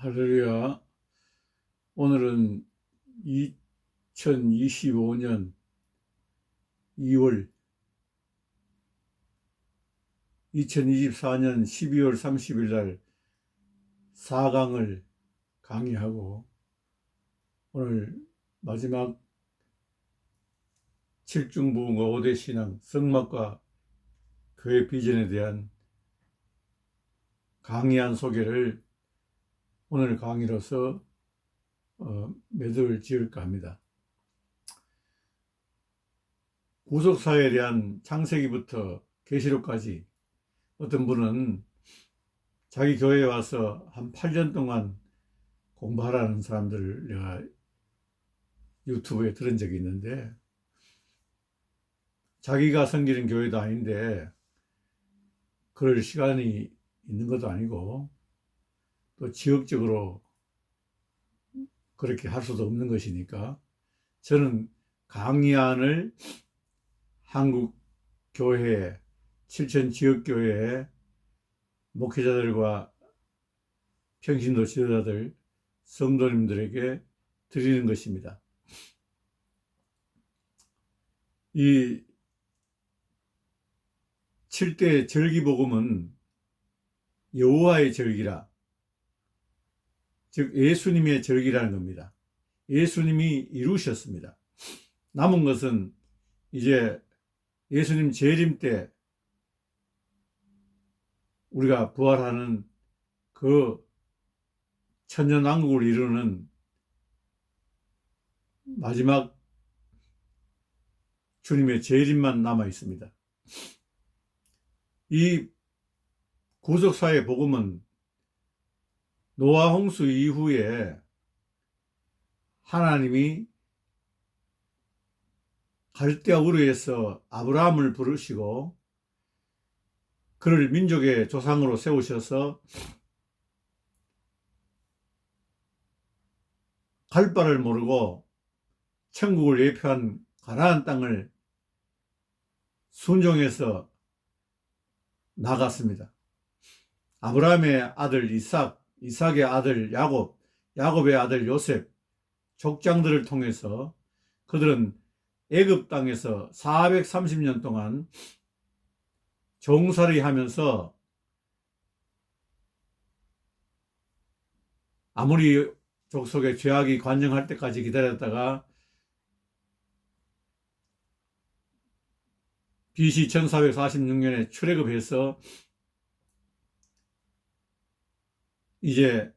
할렐루야. 오늘은 2025년 2월, 2024년 12월 30일 날 4강을 강의하고, 오늘 마지막 7중부흥과 5대 신앙, 성막과 교회 비전에 대한 강의한 소개를 오늘 강의로서 매듭을 지을까 합니다. 구속사회에 대한 창세기부터 계시록까지 어떤 분은 자기 교회에 와서 한 8년 동안 공부하라는 사람들을 내가 유튜브에 들은 적이 있는데, 자기가 섬기는 교회도 아닌데 그럴 시간이 있는 것도 아니고 또 지역적으로 그렇게 할 수도 없는 것이니까, 저는 강의안을 한국 교회, 7천 지역교회의 목회자들과 평신도 지도자들, 성도님들에게 드리는 것입니다. 이 7대 절기복음은 여호와의 절기라, 즉 예수님의 절기라는 겁니다. 예수님이 이루셨습니다. 남은 것은 이제 예수님 재림 때 우리가 부활하는 그 천년왕국을 이루는 마지막 주님의 재림만 남아 있습니다. 이 구속사의 복음은 노아 홍수 이후에 하나님이 갈대아 우르에서 아브라함을 부르시고 그를 민족의 조상으로 세우셔서 갈 바를 모르고 천국을 예표한 가나안 땅을 순종해서 나갔습니다. 아브라함의 아들 이삭, 이삭의 아들 야곱, 야곱의 아들 요셉, 족장들을 통해서 그들은 애굽 땅에서 430년 동안 종살이 하면서 아무리 족속의 죄악이 관영할 때까지 기다렸다가 BC 1446년에 출애굽해서 이제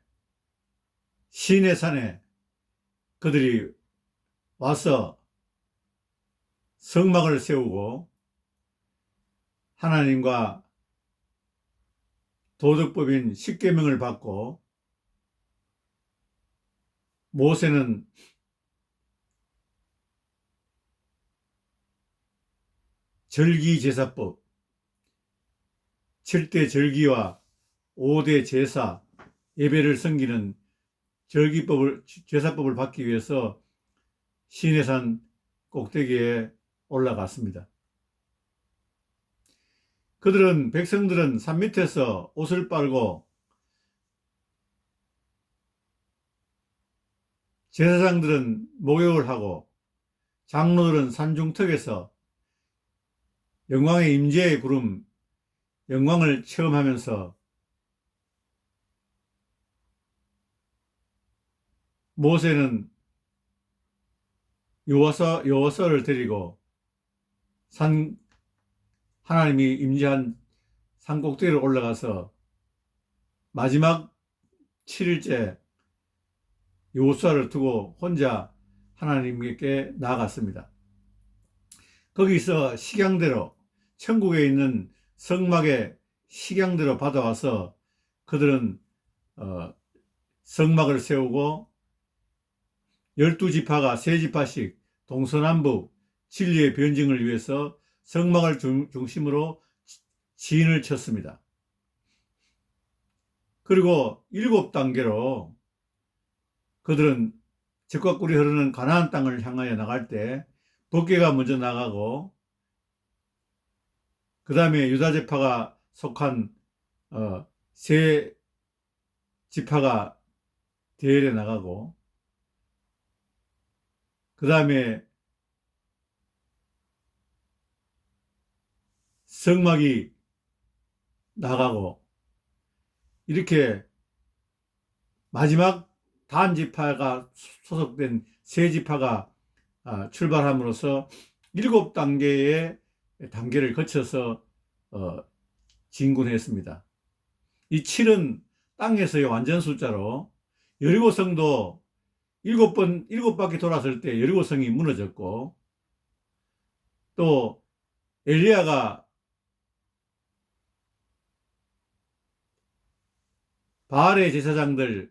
시내산에 그들이 와서 성막을 세우고 하나님과 도덕법인 십계명을 받고, 모세는 절기제사법, 7대 절기와 5대 제사, 예배를 섬기는 제사법을 받기 위해서 시내산 꼭대기에 올라갔습니다. 백성들은 산 밑에서 옷을 빨고, 제사장들은 목욕을 하고, 장로들은 산중턱에서 영광의 임재의 구름, 영광을 체험하면서 모세는 여호와서를 데리고 하나님이 임재한 산 꼭대기로 올라가서 마지막 7일째 여호수아를 두고 혼자 하나님께 나아갔습니다. 거기서 식양대로, 천국에 있는 성막의 식양대로 받아와서 그들은 성막을 세우고 12지파가 3지파씩 동서남북 진리의 변증을 위해서 성막을 중심으로 진을 쳤습니다. 그리고 7단계로 그들은 젖과 꿀이 흐르는 가나안 땅을 향하여 나갈 때 법궤가 먼저 나가고, 그 다음에 유다지파가 속한 세 지파가 대열에 나가고, 그 다음에 성막이 나가고, 이렇게 마지막 단지파가 소속된 세 지파가 출발함으로써 7단계의 단계를 거쳐서 진군했습니다. 이 7은 땅에서의 완전 숫자로 여리고성도 7바퀴 돌았을 때 여리고성이 무너졌고, 또 엘리야가 바알의 제사장들과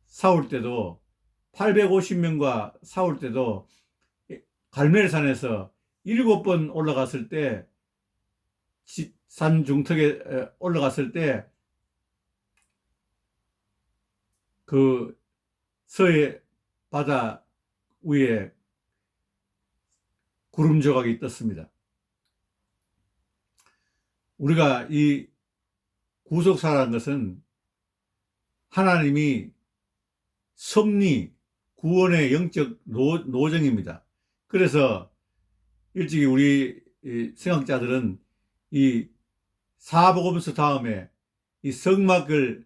싸울 때도 850명과 싸울 때도 갈멜산에서 7번 올라갔을 때, 산 중턱에 올라갔을 때 그 서해 바다 위에 구름 조각이 떴습니다. 우리가 이 구속사라는 것은 하나님이 섭리, 구원의 영적 노정입니다. 그래서 일찍이 우리 성학자들은 이 사복음서 다음에 이 성막을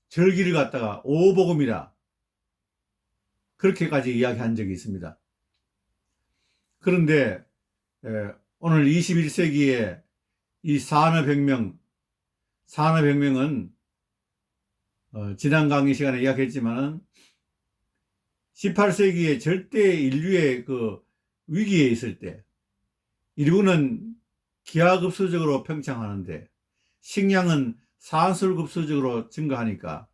절기를 갖다가 오복음이라 그렇게까지 이야기한 적이 있습니다. 그런데 오늘 21세기에 이 산업혁명은 지난 강의 시간에 이야기했지만은 18세기에 절대 인류의 그 위기에 있을 때 인류는 기하급수적으로 평창하는데 식량은 산술급수적으로 증가하니까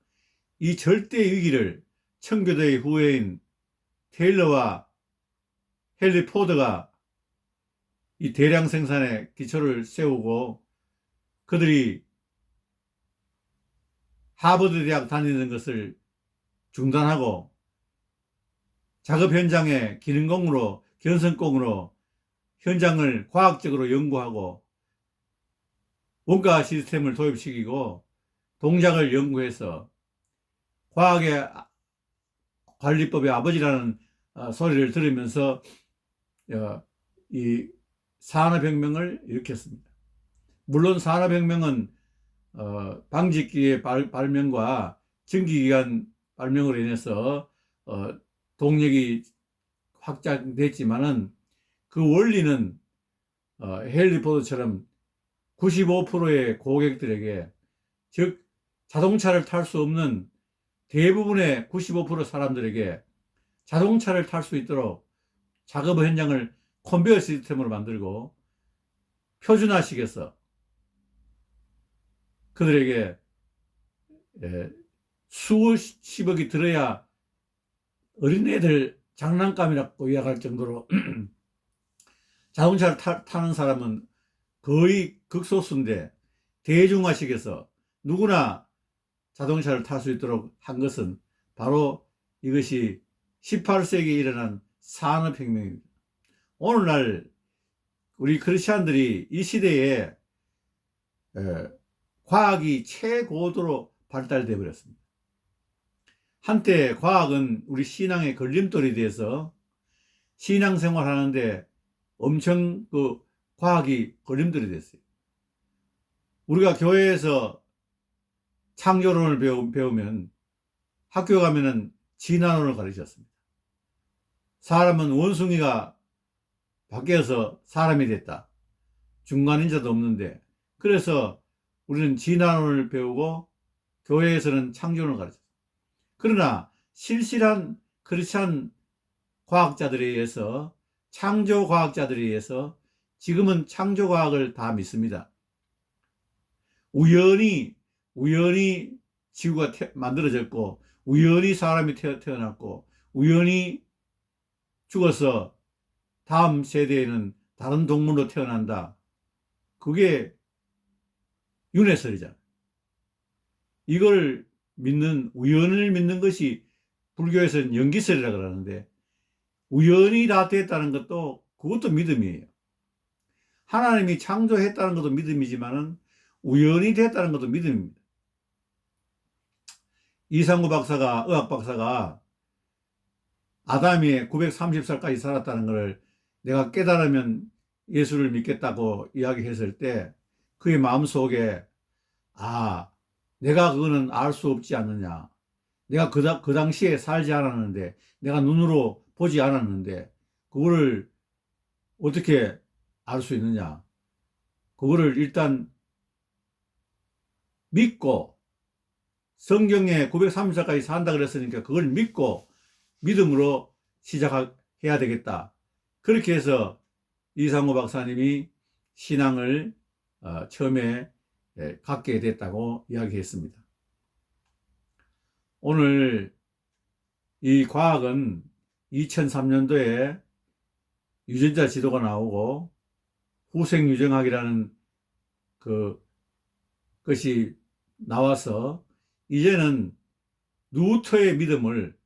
이 절대 위기를 청교도의 후예인 테일러와 헨리 포드가 이 대량 생산에 기초를 세우고 그들이 하버드 대학 다니는 것을 중단하고 작업 현장에 기능공으로 견성공으로 현장을 과학적으로 연구하고 원가 시스템을 도입시키고 동작을 연구해서 과학의 관리법의 아버지라는 소리를 들으면서 이 산업혁명을 일으켰습니다. 물론 산업혁명은 방직기의 발명과 전기기관 발명으로 인해서 동력이 확장됐지만은 그 원리는 헨리 포드처럼 95%의 고객들에게, 즉 자동차를 탈 수 없는 대부분의 95% 사람들에게 자동차를 탈 수 있도록 작업 현장을 컨베이어 시스템으로 만들고 표준화시켜서 그들에게 수십억이 들어야 어린애들 장난감이라고 이야기할 정도로 자동차를 타는 사람은 거의 극소수인데 대중화시켜서 누구나 자동차를 탈 수 있도록 한 것은 바로 이것이 18세기에 일어난 산업혁명입니다. 오늘날 우리 크리스찬들이 이 시대에 과학이 최고도로 발달되어 버렸습니다. 한때 과학은 우리 신앙의 걸림돌이 돼서 신앙생활 하는데 엄청 그 과학이 걸림돌이 됐어요. 우리가 교회에서 창조론을 배우면 학교 가면은 진화론을 가르쳤습니다. 사람은 원숭이가 바뀌어서 사람이 됐다. 중간인자도 없는데, 그래서 우리는 진화론을 배우고 교회에서는 창조론을 가르쳤습니다. 그러나 실실한 크리스찬 과학자들에 의해서, 창조과학자들에 의해서 지금은 창조과학을 다 믿습니다. 우연히 지구가 만들어졌고, 우연히 사람이 태어났고, 우연히 죽어서 다음 세대에는 다른 동물로 태어난다. 그게 윤회설이잖아. 이걸 우연을 믿는 것이 불교에서는 연기설이라고 그러는데, 우연히 다 됐다는 것도 그것도 믿음이에요. 하나님이 창조했다는 것도 믿음이지만은 우연히 됐다는 것도 믿음입니다. 이상구 박사가, 의학 박사가 아담이 930살까지 살았다는 것을 내가 깨달으면 예수를 믿겠다고 이야기했을 때 그의 마음속에 아, 내가 그거는 알 수 없지 않느냐. 내가 그 당시에 살지 않았는데, 내가 눈으로 보지 않았는데, 그거를 어떻게 알 수 있느냐. 그거를 일단 믿고, 성경에 930살까지 산다 그랬으니까 그걸 믿고, 믿음으로 시작해야 되겠다. 그렇게 해서 이상호 박사님이 신앙을 처음에 갖게 됐다고 이야기했습니다. 오늘 이 과학은 2003년도에 유전자 지도가 나오고 후생유전학이라는 것이 나와서 이제는 루터의 믿음을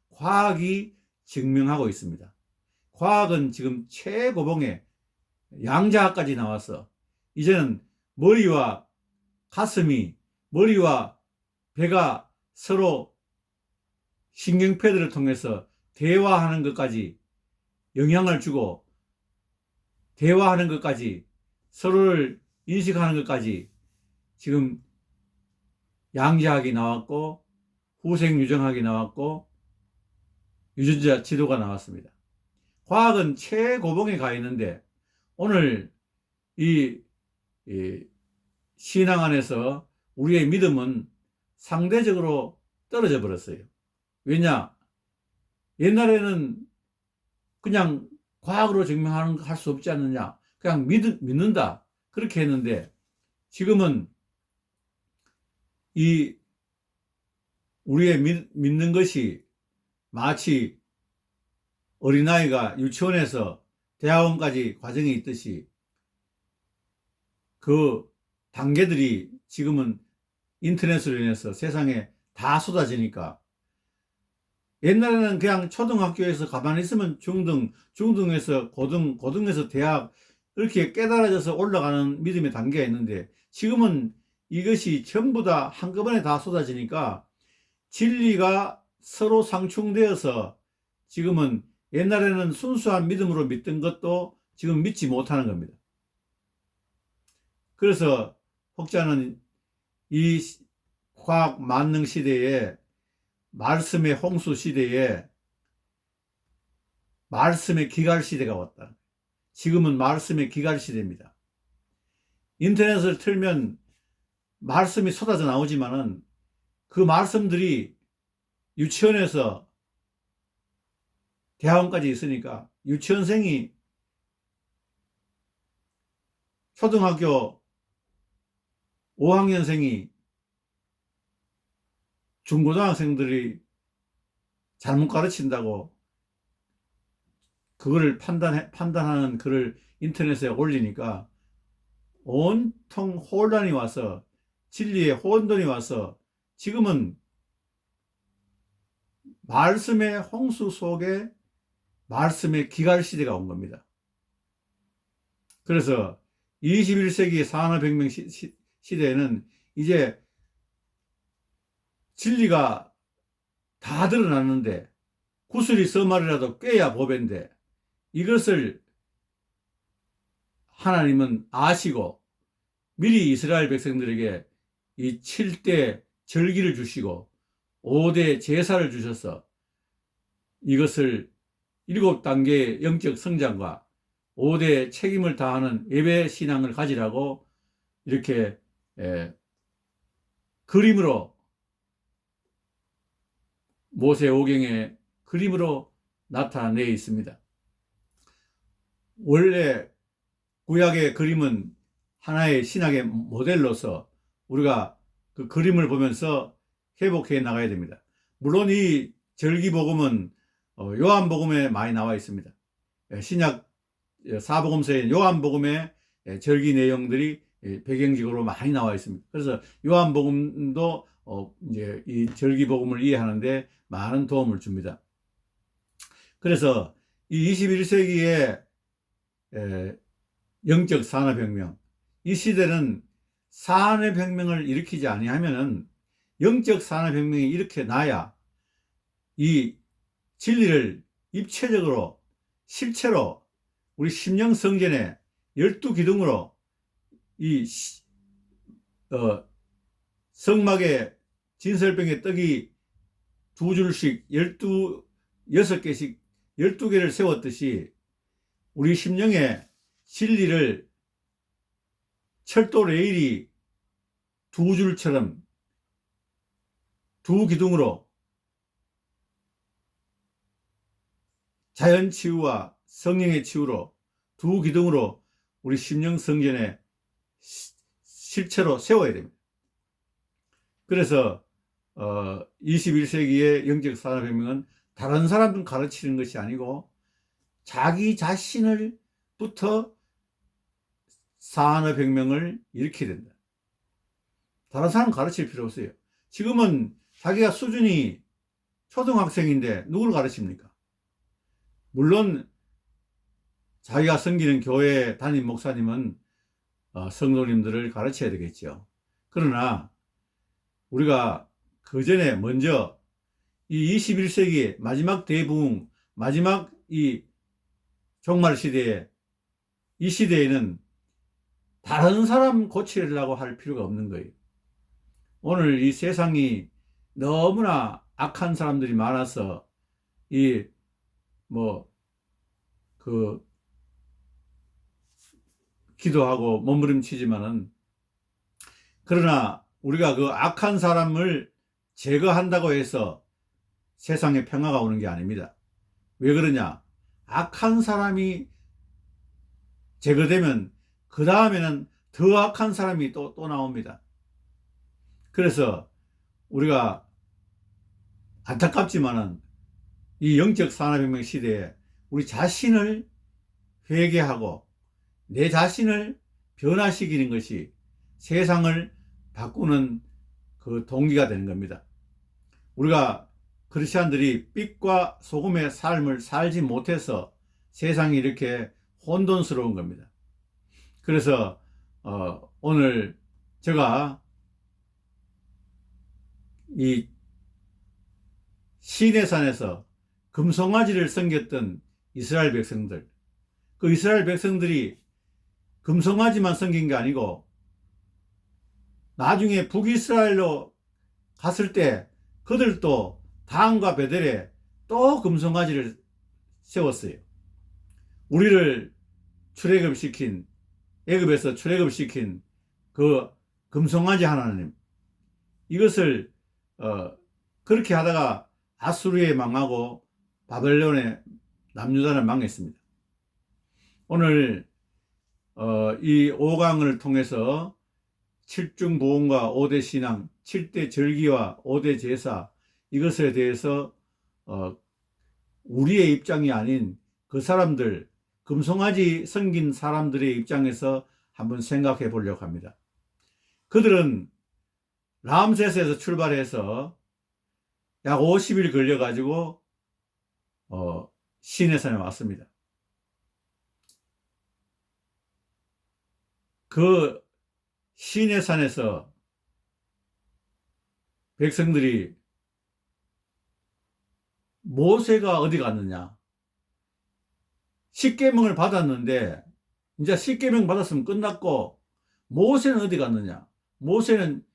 과학이 증명하고 있습니다. 과학은 지금 최고봉에 양자학까지 나와서 이제는 머리와 배가 서로 신경패들을 통해서 대화하는 것까지 영향을 주고 대화하는 것까지 서로를 인식하는 것까지 지금 양자학이 나왔고 후생유전학이 나왔고 유전자 지도가 나왔습니다. 과학은 최고봉에 가 있는데 오늘 이 신앙 안에서 우리의 믿음은 상대적으로 떨어져 버렸어요. 왜냐? 옛날에는 그냥 과학으로 증명하는 거 할 수 없지 않느냐. 그냥 믿는다. 그렇게 했는데 지금은 우리의 믿는 것이 마치 어린아이가 유치원에서 대학원까지 과정이 있듯이 그 단계들이 지금은 인터넷으로 인해서 세상에 다 쏟아지니까 옛날에는 그냥 초등학교에서 가만히 있으면 중등에서 고등에서 대학 이렇게 깨달아져서 올라가는 믿음의 단계가 있는데 지금은 이것이 전부 다 한꺼번에 다 쏟아지니까 진리가 서로 상충되어서 지금은 옛날에는 순수한 믿음으로 믿던 것도 지금 믿지 못하는 겁니다. 그래서 혹자는 이 과학 만능 시대에 말씀의 홍수 시대에 말씀의 기갈 시대가 왔다. 지금은 말씀의 기갈 시대입니다. 인터넷을 틀면 말씀이 쏟아져 나오지만은 그 말씀들이 유치원에서 대학원까지 있으니까 유치원생이 초등학교 5학년생이 중고등학생들이 잘못 가르친다고 그거를 판단하는 글을 인터넷에 올리니까 온통 혼란이 와서 진리의 혼돈이 와서 지금은 말씀의 홍수 속에 말씀의 기갈 시대가 온 겁니다. 그래서 21세기 산업혁명 시대에는 이제 진리가 다 드러났는데 구슬이 서말이라도 꿰야 보배인데 이것을 하나님은 아시고 미리 이스라엘 백성들에게 이 7대 절기를 주시고 5대 제사를 주셔서 이것을 7단계의 영적 성장과 5대 책임을 다하는 예배 신앙을 가지라고 이렇게 그림으로 모세오경에 그림으로 나타내 있습니다. 원래 구약의 그림은 하나의 신학의 모델로서 우리가 그 그림을 보면서 회복해 나가야 됩니다. 물론 이 절기복음은 요한복음에 많이 나와 있습니다. 신약 사복음서의 요한복음의 절기 내용들이 배경지으로 많이 나와 있습니다. 그래서 요한복음도 이제 이 절기복음을 이해하는데 많은 도움을 줍니다. 그래서 이 21세기의 영적 산업혁명, 이 시대는 산업혁명을 일으키지 아니하면은 영적 산업혁명이 이렇게 나야 이 진리를 입체적으로 실체로 우리 심령 성전의 12기둥으로 이 성막의 진설병의 떡이 2줄씩 6개씩 12개를 세웠듯이 우리 심령의 진리를 철도 레일이 2줄처럼 2기둥으로 자연 치유와 성령의 치유로 2기둥으로 우리 심령 성전에 실체로 세워야 됩니다. 그래서 21세기의 영적 산업혁명은 다른 사람을 가르치는 것이 아니고 자기 자신을부터 산업혁명을 일으켜야 된다. 다른 사람 가르칠 필요 없어요. 지금은 자기가 수준이 초등학생인데 누구를 가르칩니까? 물론 자기가 섬기는 교회 담임 목사님은 성도님들을 가르쳐야 되겠죠. 그러나 우리가 그 전에 먼저 이 21세기 마지막 대부흥, 마지막 이 종말 시대에, 이 시대에는 다른 사람 고치려고 할 필요가 없는 거예요. 오늘 이 세상이 너무나 악한 사람들이 많아서 기도하고 몸부림치지만은, 그러나 우리가 그 악한 사람을 제거한다고 해서 세상에 평화가 오는 게 아닙니다. 왜 그러냐? 악한 사람이 제거되면 그 다음에는 더 악한 사람이 또 나옵니다. 그래서 우리가 안타깝지만은 이 영적 산업혁명 시대에 우리 자신을 회개하고 내 자신을 변화시키는 것이 세상을 바꾸는 그 동기가 되는 겁니다. 우리가 크리스찬들이 빛과 소금의 삶을 살지 못해서 세상이 이렇게 혼돈스러운 겁니다. 그래서 오늘 제가 이 시내산에서 금송아지를 섬겼던 이스라엘 백성들, 그 이스라엘 백성들이 금송아지만 섬긴 게 아니고 나중에 북이스라엘로 갔을 때 그들도 단과 베델에 또 금송아지를 세웠어요. 우리를 출애굽시킨, 애굽에서 출애굽시킨 그 금송아지 하나님, 이것을 그렇게 하다가 아수르에 망하고 바벨론에 남유다를 망했습니다. 오늘 이 5강을 통해서 7중 보험과 5대 신앙, 7대 절기와 5대 제사, 이것에 대해서 우리의 입장이 아닌 그 사람들, 금송아지 섬긴 사람들의 입장에서 한번 생각해 보려고 합니다. 그들은 람세스에서 출발해서 약 50일 걸려가지고 시내산에 왔습니다. 그 시내산에서 백성들이 모세가 어디 갔느냐? 십계명을 받았는데 이제 십계명 받았으면 끝났고 모세는 어디 갔느냐? 모세는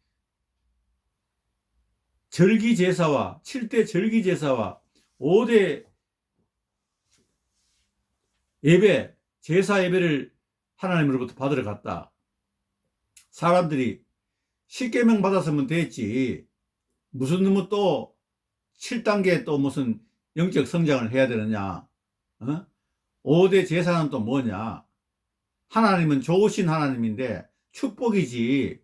절기제사와 7대 절기제사와 5대 예배, 제사 예배를 하나님으로부터 받으러 갔다. 사람들이 십계명 받았으면 됐지, 무슨 놈은 또 7단계 또 무슨 영적 성장을 해야 되느냐? 5대 제사는 또 뭐냐? 하나님은 좋으신 하나님인데 축복이지.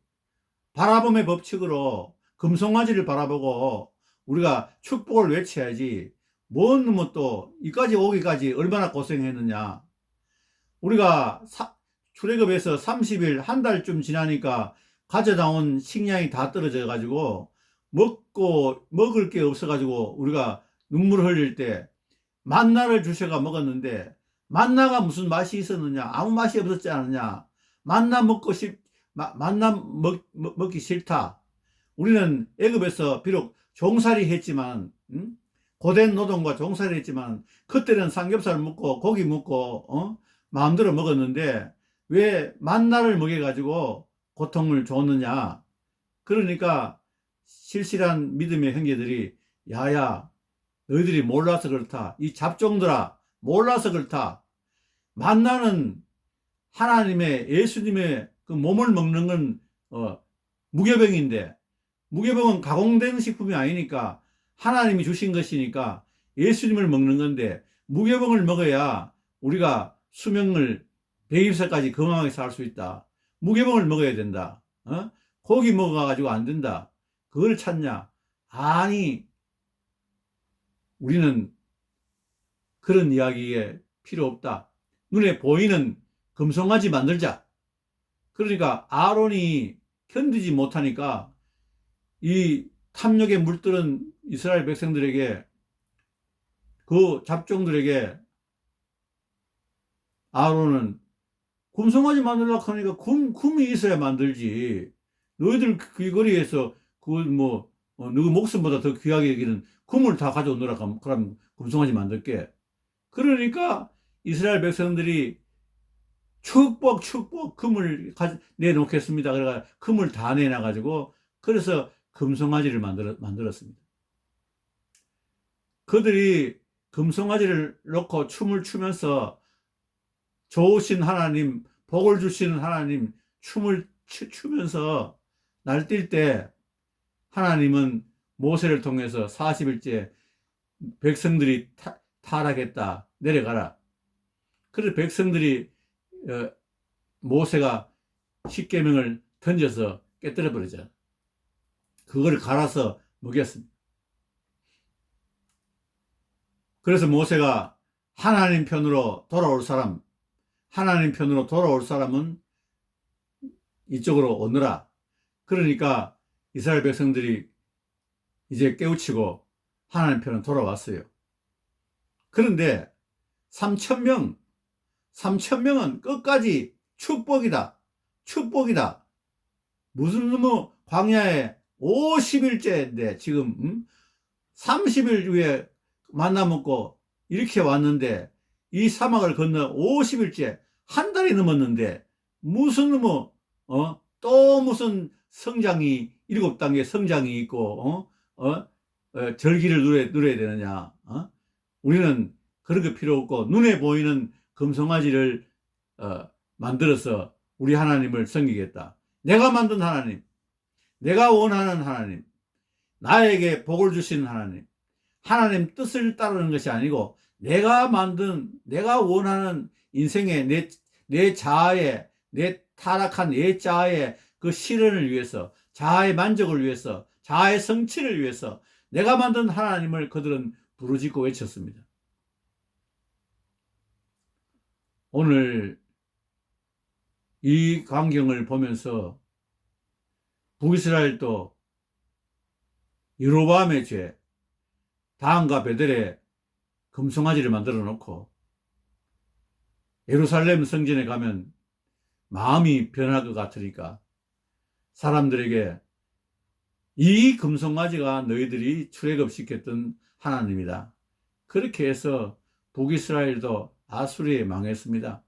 바라봄의 법칙으로 금송아지를 바라보고 우리가 축복을 외쳐야지. 뭔 놈은 또 이까지 오기까지 얼마나 고생했느냐? 우리가 출애굽에서 30일, 한 달쯤 지나니까 가져다온 식량이 다 떨어져 가지고 먹을 게 없어 가지고 우리가 눈물 흘릴 때 만나를 주셔가 먹었는데, 만나가 무슨 맛이 있었느냐? 아무 맛이 없었지 않느냐? 만나 먹기 싫다. 우리는 애굽에서 비록 종살이 했지만, 고된 노동과 종살이 했지만, 그때는 삼겹살 먹고 고기 먹고 마음대로 먹었는데 왜 만나를 먹여가지고 고통을 줬느냐. 그러니까 실실한 믿음의 형제들이, 야야 너희들이 몰라서 그렇다, 이 잡종들아 몰라서 그렇다. 만나는 하나님의, 예수님의 그 몸을 먹는 건 무교병인데, 무교병은 가공된 식품이 아니니까 하나님이 주신 것이니까 예수님을 먹는 건데, 무교병을 먹어야 우리가 수명을 120살까지 건강하게 살 수 있다. 무교병을 먹어야 된다. 고기 먹어가지고 안 된다. 그걸 찾냐? 아니, 우리는 그런 이야기에 필요 없다. 눈에 보이는 금송아지 만들자. 그러니까 아론이 견디지 못하니까 이 탐욕에 물들은 이스라엘 백성들에게, 그 잡종들에게 아론은 금송아지 만들려고 하니까 금이 있어야 만들지. 너희들 귀거리에서 누구 목숨보다 더 귀하게 여기는 금을 다 가져오느라 그럼 금송아지 만들게. 그러니까 이스라엘 백성들이 축복 금을 내놓겠습니다. 그래가 금을 다 내놔가지고, 그래서 금송아지를 만들었습니다. 그들이 금송아지를 놓고 춤을 추면서 좋으신 하나님, 복을 주시는 하나님 춤을 추면서 날뛸 때, 하나님은 모세를 통해서 40일째 백성들이 타락했다, 내려가라. 그래서 백성들이 모세가 십계명을 던져서 깨뜨려 버리죠. 그걸 갈아서 먹였습니다. 그래서 모세가 하나님 편으로 돌아올 사람은 이쪽으로 오너라. 그러니까 이스라엘 백성들이 이제 깨우치고 하나님 편으로 돌아왔어요. 그런데 3,000명은 끝까지 축복이다. 무슨 광야에 50일째인데 지금 30일 후에 만나 먹고 이렇게 왔는데, 이 사막을 건너 50일째 한 달이 넘었는데 무슨 또 무슨 성장이 7단계 성장이 있고 절기를 누려야 되느냐. 우리는 그런 게 필요 없고, 눈에 보이는 금송아지를 만들어서 우리 하나님을 섬기겠다. 내가 만든 하나님, 내가 원하는 하나님, 나에게 복을 주시는 하나님 뜻을 따르는 것이 아니고, 내가 원하는 인생의 내 자아의, 내 타락한 내 자아의 그 실현을 위해서, 자아의 만족을 위해서, 자아의 성취를 위해서 내가 만든 하나님을 그들은 부르짖고 외쳤습니다. 오늘 이 광경을 보면서 북이스라엘도 여로보암의 죄, 다한과 베델에 금송아지를 만들어 놓고 예루살렘 성전에 가면 마음이 변할 것 같으니까 사람들에게, 이 금송아지가 너희들이 출애굽시켰던 하나님이다. 그렇게 해서 북이스라엘도 아수르에 망했습니다.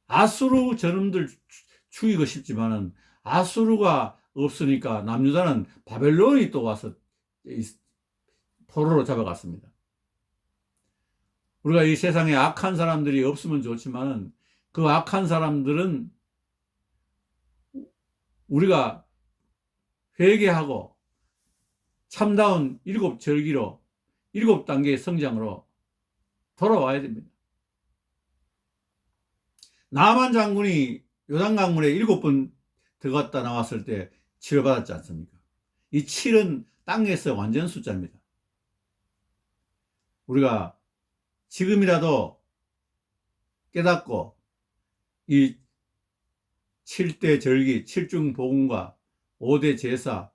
아수르 저놈들 죽이고 싶지만은 아수르가 없으니까 남유다는 바벨론이 또 와서 포로로 잡아갔습니다. 우리가 이 세상에 악한 사람들이 없으면 좋지만은 그 악한 사람들은 우리가 회개하고 참다운 7절기로 7단계의 성장으로 돌아와야 됩니다. 나만 장군이 요단강물에 7번 들어갔다 나왔을 때 치료받았지 않습니까? 이 7은 땅에서 완전 숫자입니다. 우리가 지금이라도 깨닫고 이 7대 절기, 7중 복음과 5대 제사,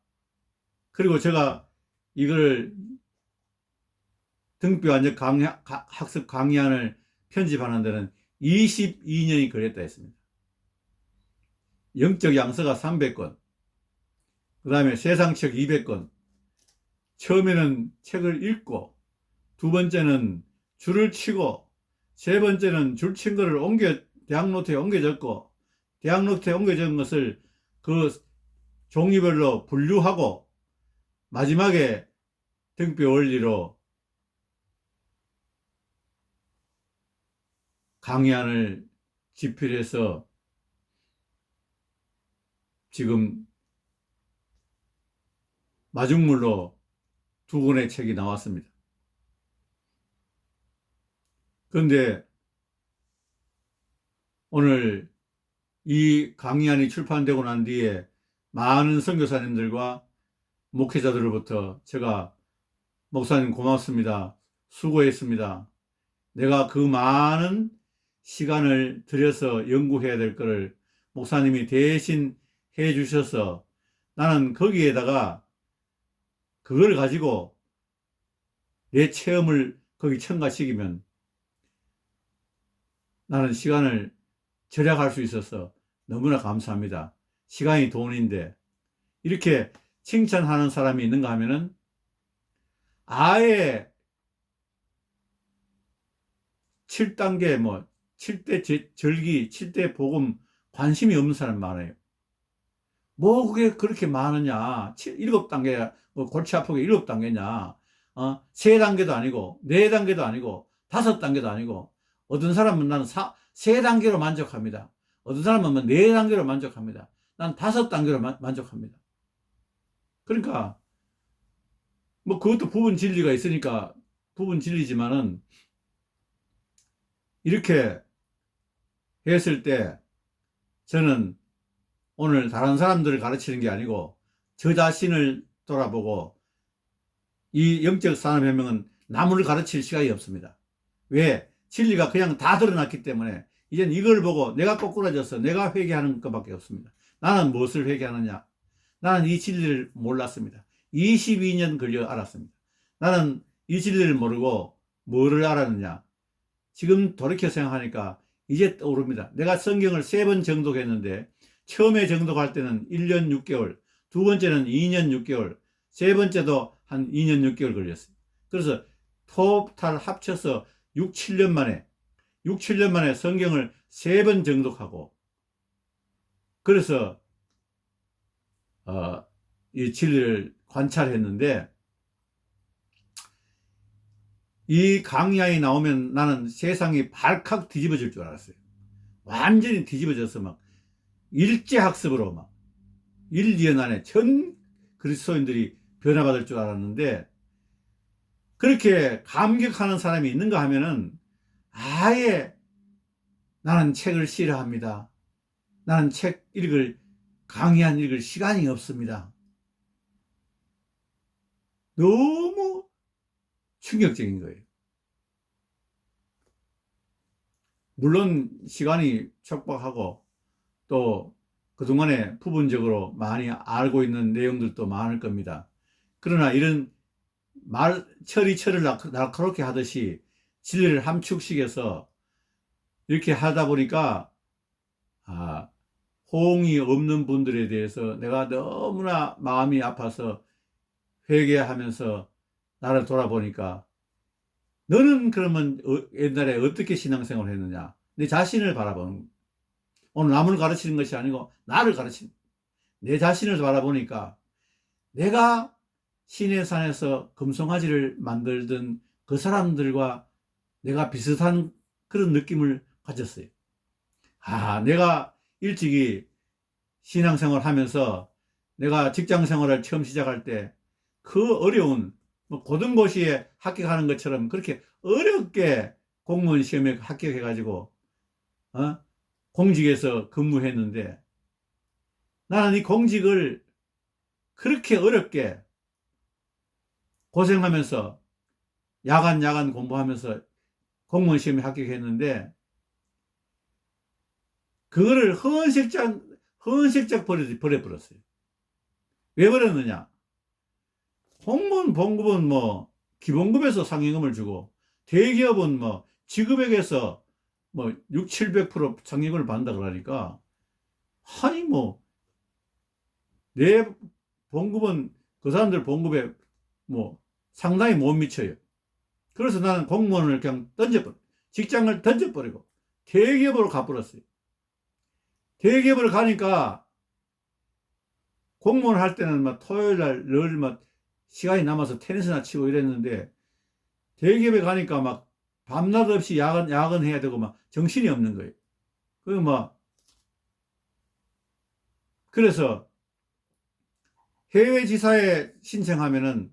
그리고 제가 이걸 등뼈 안전 학습 강의안을 편집하는 데는 22년이 걸렸다 했습니다. 영적 양서가 300권, 그 다음에 세상책 200권. 처음에는 책을 읽고, 두 번째는 줄을 치고, 세 번째는 줄 친 거를 대학노트에 옮겨 적고, 대학노트에 옮겨 적은 것을 그 종이별로 분류하고, 마지막에 등뼈 원리로 강의안을 집필해서 지금 마중물로 2권의 책이 나왔습니다. 그런데 오늘 이 강의안이 출판되고 난 뒤에 많은 선교사님들과 목회자들로부터 제가 목사님 고맙습니다. 수고했습니다. 내가 그 많은 시간을 들여서 연구해야 될 것을 목사님이 대신 해 주셔서 나는 거기에다가 그걸 가지고 내 체험을 거기 첨가시키면 나는 시간을 절약할 수 있어서 너무나 감사합니다. 시간이 돈인데 이렇게 칭찬하는 사람이 있는가 하면은 아예 7단계 7대 절기, 7대 복음 관심이 없는 사람 많아요. 뭐 그게 그렇게 많으냐? 7단계, 골치 아프게 7단계냐? 3단계도 아니고, 4단계도 아니고, 5단계도 아니고, 어떤 사람은 나는 3단계로 만족합니다. 어떤 사람은 4단계로 만족합니다. 난 5단계로 만족합니다. 그러니까, 그것도 부분 진리가 있으니까, 부분 진리지만은, 이렇게 했을 때, 저는 오늘 다른 사람들을 가르치는 게 아니고 저 자신을 돌아보고 이 영적 산업혁명은 남을 가르칠 시간이 없습니다. 왜? 진리가 그냥 다 드러났기 때문에 이젠 이걸 보고 내가 꼬꾸라져서 내가 회개하는 것밖에 없습니다. 나는 무엇을 회개하느냐? 나는 이 진리를 몰랐습니다. 22년 걸려 알았습니다. 나는 이 진리를 모르고 뭐를 알았느냐? 지금 돌이켜 생각하니까 이제 떠오릅니다. 내가 성경을 3번 정독했는데 처음에 정독할 때는 1년 6개월, 두 번째는 2년 6개월, 세 번째도 한 2년 6개월 걸렸어요. 그래서 토탈 합쳐서 6, 7년 만에 성경을 3번 정독하고, 그래서, 이 진리를 관찰했는데, 이 강의안이 나오면 나는 세상이 발칵 뒤집어질 줄 알았어요. 완전히 뒤집어져서 막, 일제학습으로 막 1, 2년 안에 전 그리스도인들이 변화받을 줄 알았는데 그렇게 감격하는 사람이 있는가 하면은 아예 나는 책을 싫어합니다. 나는 강의안 읽을 시간이 없습니다. 너무 충격적인 거예요. 물론 시간이 촉박하고 또 그동안에 부분적으로 많이 알고 있는 내용들도 많을 겁니다. 그러나 이런 철을 날카롭게 하듯이 진리를 함축시켜서 이렇게 하다 보니까 호응이 없는 분들에 대해서 내가 너무나 마음이 아파서 회개하면서 나를 돌아보니까 너는 그러면 옛날에 어떻게 신앙생활을 했느냐? 내 자신을 바라보는, 오늘 남을 가르치는 것이 아니고 나를 가르치는, 내 자신을 바라보니까 내가 시내산에서 금송아지를 만들던 그 사람들과 내가 비슷한 그런 느낌을 가졌어요. 내가 일찍이 신앙생활 하면서 내가 직장생활을 처음 시작할 때 그 어려운 고등고시에 합격하는 것처럼 그렇게 어렵게 공무원 시험에 합격해가지고 공직에서 근무했는데 나는 이 공직을 그렇게 어렵게 고생하면서 야간 공부하면서 공무원 시험에 합격했는데 그거를 헌색작 버려버렸어요. 왜 버렸느냐? 공무원 봉급은 기본급에서 상여금을 주고 대기업은 지급액에서 6, 700% 상여금을 받는다 그러니까 아니 내 봉급은 그 사람들 봉급에 뭐 상당히 못 미쳐요. 그래서 나는 공무원을 그냥 직장을 던져버리고 대기업으로 가버렸어요. 대기업으로 가니까 공무원 할 때는 막 토요일 날 늘 막 시간이 남아서 테니스나 치고 이랬는데, 대기업에 가니까 막 밤낮 없이 야근해야 되고 막 정신이 없는 거예요. 그래서 해외 지사에 신청하면은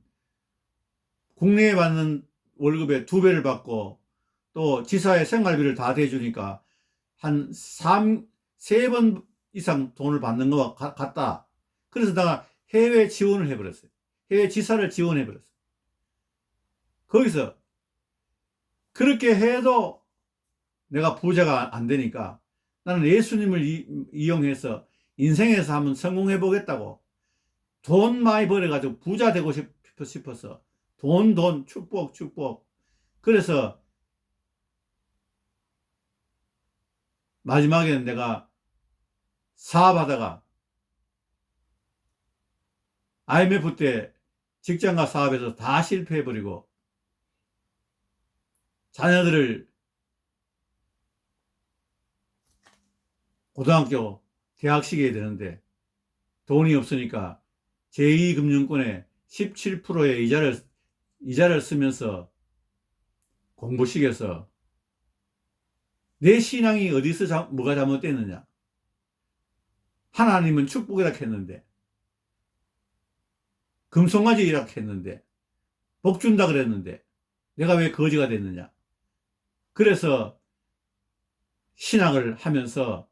국내에 받는 월급의 2배를 받고 또 지사의 생활비를 다 대주니까 한 3번 이상 돈을 받는 것과 같다. 그래서 내가 해외 지원을 해버렸어요. 해외 지사를 지원해버렸어요. 거기서 그렇게 해도 내가 부자가 안 되니까 나는 예수님을 이용해서 인생에서 한번 성공해 보겠다고 돈 많이 벌어가지고 부자 되고 싶어서 돈 축복. 그래서 마지막에는 내가 사업하다가 IMF 때 직장과 사업에서 다 실패해버리고 자녀들을 고등학교, 대학 시켜야 되는데 돈이 없으니까 제2금융권에 17%의 이자를 쓰면서 공부시켜서 내 신앙이 어디서 뭐가 잘못됐느냐. 하나님은 축복이라 했는데, 금송아지이라 했는데, 복 준다 그랬는데 내가 왜 거지가 됐느냐. 그래서 신학을 하면서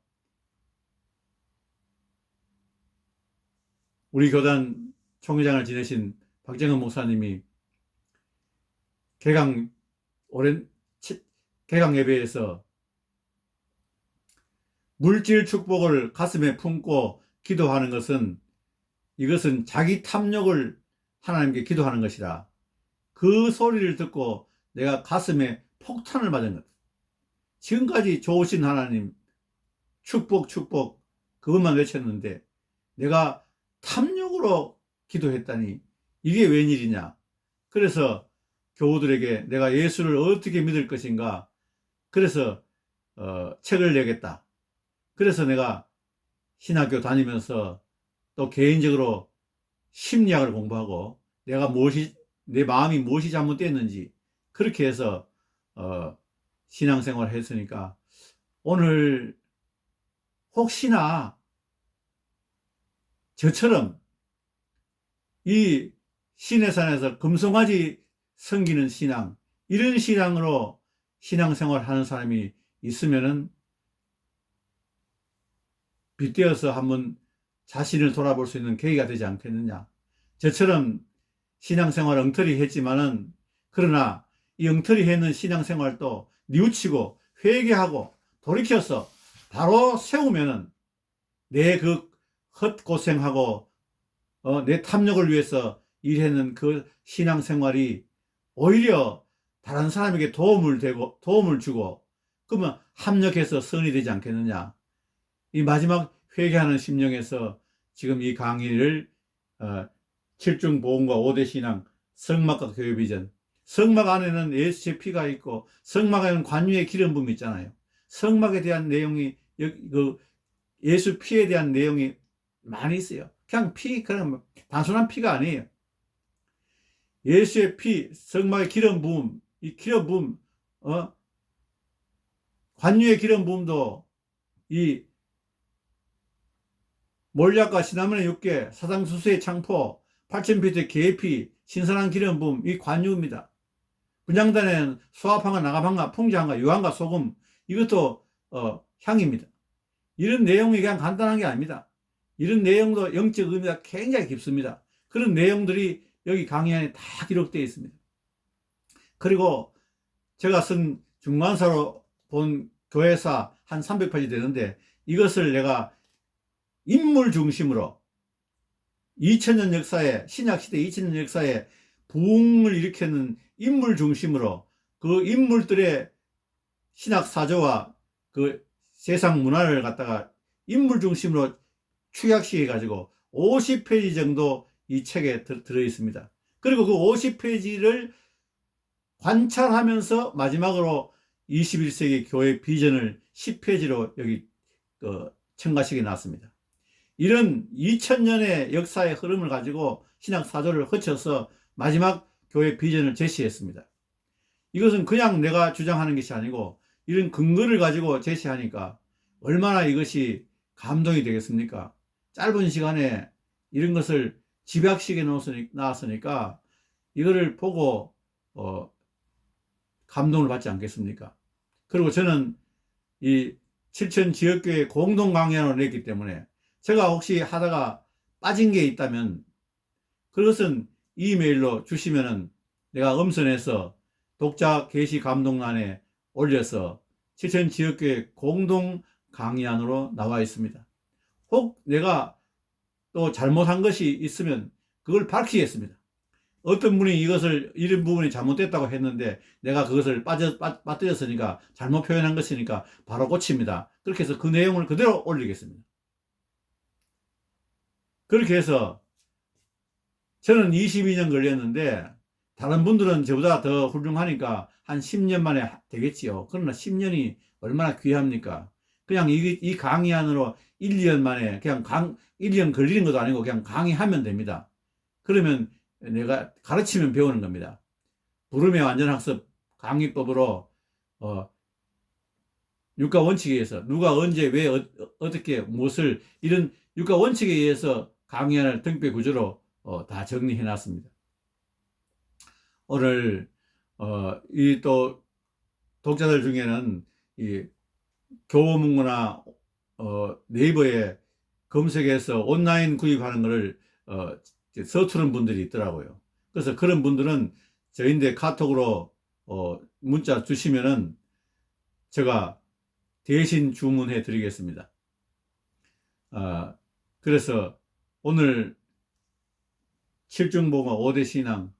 우리 교단 총회장을 지내신 박정은 목사님이 개강 예배에서 물질 축복을 가슴에 품고 기도하는 것은 이것은 자기 탐욕을 하나님께 기도하는 것이라. 그 소리를 듣고 내가 가슴에 폭탄을 맞은 것. 지금까지 좋으신 하나님 축복 그것만 외쳤는데 내가 탐욕으로 기도했다니 이게 웬일이냐. 그래서 교우들에게 내가 예수를 어떻게 믿을 것인가. 그래서 책을 내겠다. 그래서 내가 신학교 다니면서 또 개인적으로 심리학을 공부하고 내 마음이 무엇이 잘못됐는지 그렇게 해서 신앙생활을 했으니까 오늘 혹시나 저처럼 이 시내산에서 금송아지 섬기는 신앙, 이런 신앙으로 신앙생활 하는 사람이 있으면은 빗대어서 한번 자신을 돌아볼 수 있는 계기가 되지 않겠느냐. 저처럼 신앙생활 엉터리 했지만은, 그러나 이 엉터리 했는 신앙생활도 뉘우치고 회개하고 돌이켜서 바로 세우면은 내 그 헛고생하고 내 탐욕을 위해서 일했는 그 신앙생활이 오히려 다른 사람에게 도움을 주고, 그러면 합력해서 선이 되지 않겠느냐. 이 마지막 회개하는 심령에서 지금 이 강의를 7중 복음과 5대 신앙, 성막과 교회 비전. 성막 안에는 예수의 피가 있고 성막 안에는 관유의 기름 부음이 있잖아요. 성막에 대한 내용이 예수 피에 대한 내용이 많이 있어요. 그냥 그냥 단순한 피가 아니에요. 예수의 피, 성막의 기름 부음, 이 기름 부음, 관유의 기름 부음도 이 몰약과 시나몬의 육개, 사상수수의 창포, 8,000피트의 계피, 신선한 기름 부음, 이 관유입니다. 분향단에는 수압한과 나가방과 풍자한과 유황과 소금, 이것도 향입니다. 이런 내용이 그냥 간단한 게 아닙니다. 이런 내용도 영적 의미가 굉장히 깊습니다. 그런 내용들이 여기 강의 안에 다 기록되어 있습니다. 그리고 제가 쓴 중간사로 본 교회사 한 300페이지 되는데, 이것을 내가 인물 중심으로 2000년 역사에, 신약시대 2000년 역사에 부흥을 일으키는 인물 중심으로 그 인물들의 신학 사조와 그 세상 문화를 갖다가 인물 중심으로 축약시켜 가지고 50페이지 정도 이 책에 들어 있습니다. 그리고 그 50페이지를 관찰하면서 마지막으로 21세기 교회 비전을 10페이지로 여기 첨가식이 나왔습니다. 이런 2000년의 역사의 흐름을 가지고 신약 사조를 거쳐서 마지막 교회 비전을 제시했습니다. 이것은 그냥 내가 주장하는 것이 아니고 이런 근거를 가지고 제시하니까 얼마나 이것이 감동이 되겠습니까? 짧은 시간에 이런 것을 집약식에 나왔으니까 이거를 보고 감동을 받지 않겠습니까? 그리고 저는 이 7천 지역교회 공동 강연을 냈기 때문에 제가 혹시 하다가 빠진 게 있다면 그것은 이메일로 주시면은 내가 음선해서 독자 게시 감동란에 올려서 7천 지역교회 공동 강의안으로 나와 있습니다. 혹 내가 또 잘못한 것이 있으면 그걸 밝히겠습니다. 어떤 분이 이것을 이런 부분이 잘못됐다고 했는데 내가 그것을 빠뜨렸으니까 잘못 표현한 것이니까 바로 고칩니다. 그렇게 해서 그 내용을 그대로 올리겠습니다. 그렇게 해서 저는 22년 걸렸는데 다른 분들은 저보다 더 훌륭하니까 한 10년 만에 되겠지요. 그러나 10년이 얼마나 귀합니까? 그냥 이 강의안으로 1, 2년 만에 그냥 1년 걸리는 것도 아니고 그냥 강의하면 됩니다. 그러면 내가 가르치면 배우는 겁니다. 부름의 완전학습 강의법으로 육가 원칙에 의해서 누가 언제 왜 어떻게 무엇을 이런 육가 원칙에 의해서 강의안을 등뼈 구조로 다 정리해 놨습니다. 오늘 이 또 독자들 중에는 이 교보문고나 네이버에 검색해서 온라인 구입하는 것을 서투른 분들이 있더라고요. 그래서 그런 분들은 저희한테 카톡으로 문자 주시면은 제가 대신 주문해 드리겠습니다. 그래서 오늘 7중복음 5대 신앙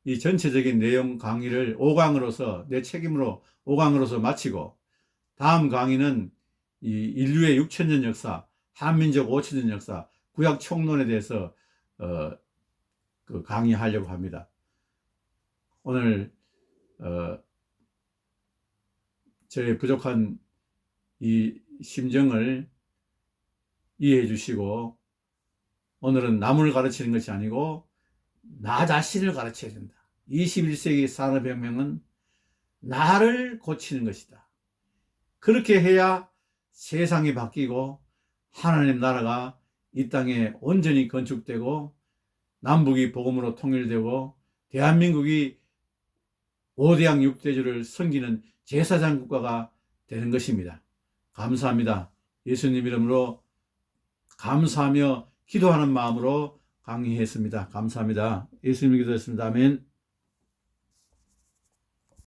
이 전체적인 내용 강의를 5강으로서 내 책임으로 5강으로서 마치고 다음 강의는 이 인류의 6천년 역사, 한민족 5천년 역사, 구약 총론에 대해서 그 강의하려고 합니다. 오늘 저의 부족한 이 심정을 이해해 주시고 오늘은 남을 가르치는 것이 아니고 나 자신을 가르쳐야 된다. 21세기 산업혁명은 나를 고치는 것이다. 그렇게 해야 세상이 바뀌고 하나님 나라가 이 땅에 온전히 건축되고 남북이 복음으로 통일되고 대한민국이 5대양 6대주를 섬기는 제사장 국가가 되는 것입니다. 감사합니다. 예수님 이름으로 감사하며 기도하는 마음으로 강의했습니다. 감사합니다. 예수님 기도했습니다. 아멘.